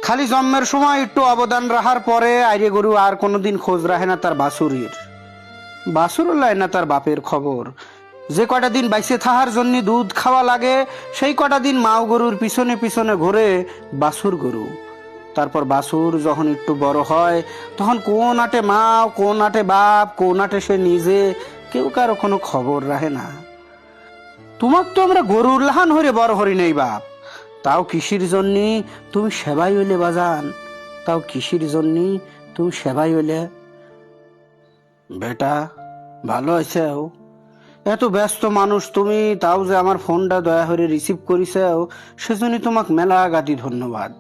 খালি জন্মের সময় একটু অবদান রাখার পরে আইরে গরু আর কোনোদিন খোঁজ রাখে না তার বাছুরির। বাছুরও লাই না তার বাপের খবর। যে কটা দিন বাইসে থাকার জন্য দুধ খাওয়া লাগে, সেই কটা দিন মাও গরুর পিছনে পিছনে ঘুরে বাছুর গরু। তারপর বাছুর যখন একটু বড় হয়, তখন কোন আটে মা, কোন আটে বাপ, কোন আটে সে নিজে, কেউ কারো কোনো খবর রাখে না। তোমাক তো আমরা গরুর লাহান হরে বড় হরি নেই বাপ, তাও কৃষির জন্য তুমি সেবাই হইলে বাজান, তাও কৃষির জন্য তুমি সেবাই হইলে। বেটা ভালো আছে, এত ব্যস্ত মানুষ তুমি, তাও যে আমার ফোনটা দয়া করে রিসিভ করিছেও, সেজন্য তোমাকে মেলা গাতি ধন্যবাদ।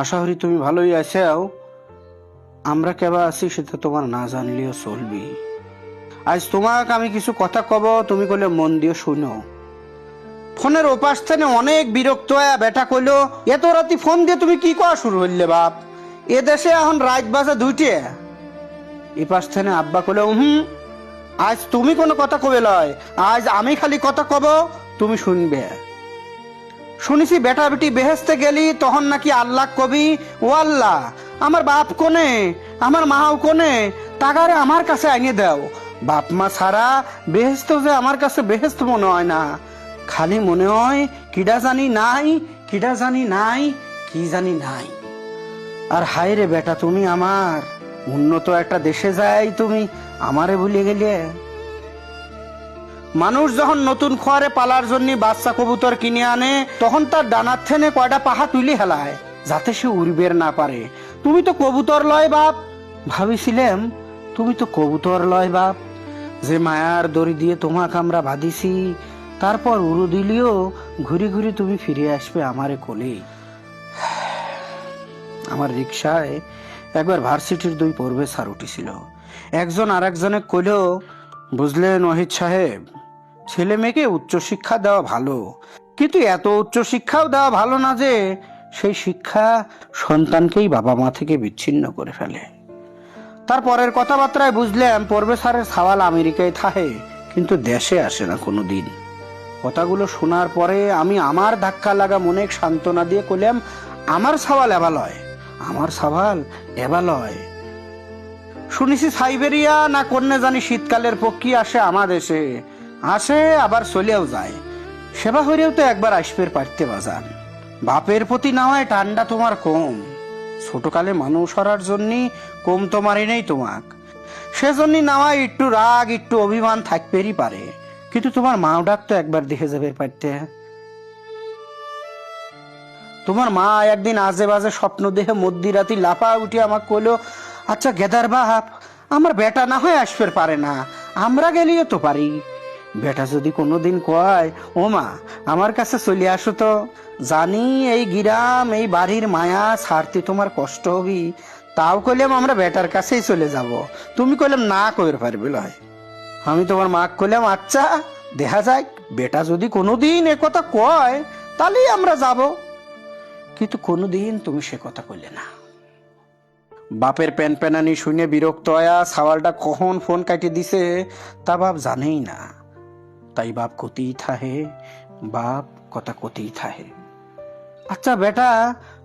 আশা করি তুমি ভালোই আছেও। আমরা কেবা আছি সেটা তোমার না জানলেও চলবি। আজ তোমাকে আমি কিছু কথা কব, তুমি কইলে মন দিয়ে শুনো। ফোনের ওপাশ থেকে অনেক বিরক্ত হয়ে বেটা কইলো, এত রাতি ফোন দিয়ে তুমি কি করা শুরু হইলে বাপ? এ দেশে এখন রাত বাজে 2টে। এ পাশ থেকে আব্বা কইলো, আজ তুমি কোনো কথা কবে লয়, আজ আমি খালি কথা কব, তুমি শুনবে। শুনেছি বেটা বেটি বেহেস্তে গেলি তখন নাকি আল্লাহ কবি, ও আল্লাহ আমার বাপ কোনে, আমার মাও কোনে, টাকারে আমার কাছে আইনে দাও। বাপ মা ছাড়া বেহেস্ত যে আমার কাছে বেহেস্ত মনে হয় না, খালি মনে হয় কিডা জানি নাই, কিডা জানি নাই, কি জানি নাই। আর হায় রে বেটা, তুমি আমার উন্নত একটা দেশে যাই তুমি আমারে ভুলে গেলে। মানুষ যখন নতুন খোয়ারে পালার জন্য বাচ্চা কবুতর কিনে আনে, তখন তার ডানার থেনে কয়টা পাহা তুলি হেলায় যাতে সে উড়বের না পারে। তুমি তো কবুতর লয় বাপ, ভাবিছিলাম তুমি তো কবুতর লয় বাপ। যে মায়ার দড়ি দিয়ে তোমাকে আমরা বাঁধিছি, তারপর উড়ু দিলিও ঘুরি ঘুরি তুমি ফিরে আসবে আমারে কোলে। আমার রিক্সায় একবার ভার্সিটির 2 প্রফেসর উঠেছিল। একজন আর একজনে কইল, বুঝলেন ওহিদ সাহেব, ছেলে মেয়েকে উচ্চশিক্ষা দেওয়া ভালো, কিন্তু এত উচ্চশিক্ষাও দেওয়া ভালো না যে সেই শিক্ষা সন্তানকেই বাবা মা থেকে বিচ্ছিন্ন করে ফেলে। তারপরের কথাবার্তায় বুঝলাম প্রফেসরের সাওয়াল আমেরিকায় থাকে, কিন্তু দেশে আসে না কোনোদিন। কথাগুলো শোনার পরে আমি আমার ধাক্কা লাগা মনে সান্ত্বনা দিয়ে কইলাম, আমার সাওয়াল এবালয়, আমার সাওয়াল এবালয়। শুনেছি সাইবেরিয়া না কন্যা জানি শীতকালের পক্ষী আসে আমার দেশে, আসে আবার চলেও যায়। সেবা হইলেও তো একবার আসবে পারতে বাজান। বাপের প্রতি না হয় ঠান্ডা তোমার কম, ছোটকালে মানুষ হওয়ার জন্য কম তোমারই নেই তোমাক, সেজন্য না হয় একটু রাগ একটু অভিমান থাকবেরই পারে, কিন্তু তোমার মাও ডাক তো একবার দেখে যাবে পারতে। তোমার মা একদিন আজে বাজে স্বপ্ন দেখে মধ্যরাতি লাফা উঠে আমাকে কইলো, আচ্ছা গেদার বাপ, আমার বেটা না হয় আসবে পারে না, আমরা গেলিও তো পারি। বেটা যদি কোনোদিন কয়, ও মা আমার কাছে চলে আসো তো, জানি এই গিরাম এই বাড়ির মায়া ছাড়তে তোমার কষ্ট হবি, তাও কইলাম আমরা বেটার কাছেই চলে যাব। তুমি কইলাম না কইর পারবে লয়। আমি তোমার মা কইলাম, আচ্ছা দেখা যাক, বেটা যদি কোনোদিন এ কথা কয় তাহলেই আমরা যাব। কিন্তু কোনোদিন তুমি সে কথা কইলে না। বাপের প্যান প্যানানি শুনে বিরক্ত হয়া সাওয়ালটা কখন ফোন কাটিয়ে দিছে তা বাপ জানেই না। তাই বাপ কতেই থাহে, বাপ কথা কতেই থাহে। আচ্ছা বেটা,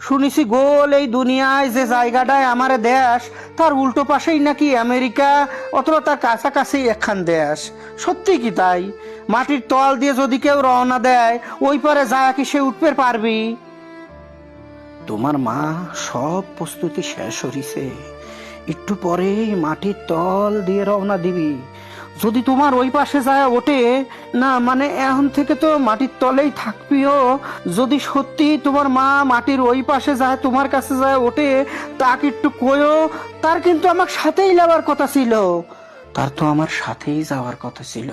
শুনেছি গোল এই দুনিয়ায় যে জায়গাটায় আমারে দেশ, তার উল্টো পাশেই নাকি আমেরিকা, অথবা তার কাছাকাছি একখান দেশ। সত্যি কি তাই? মাটির তল দিয়ে যদি কেউ রওনা দেয়, ওই পারে যা কি সে উঠতে পারবি? তোমার মা সব প্রস্তুতি শেষ হইছে, একটু পরেই মাটির তল দিয়ে রওনা দিবি। যদি তোমার ওই পাশে যায় ওঠে না, মানে এখন থেকে তো মাটির তলেই থাকবিও, যদি সত্যি তোমার মা মাটির ওই পাশে যায়, তোমার কাছে যায় ওঠে, তাকে একটু কইও, তার কিন্তু আমার সাথেই যাওয়ার কথা ছিল, তার তো আমার সাথেই যাওয়ার কথা ছিল।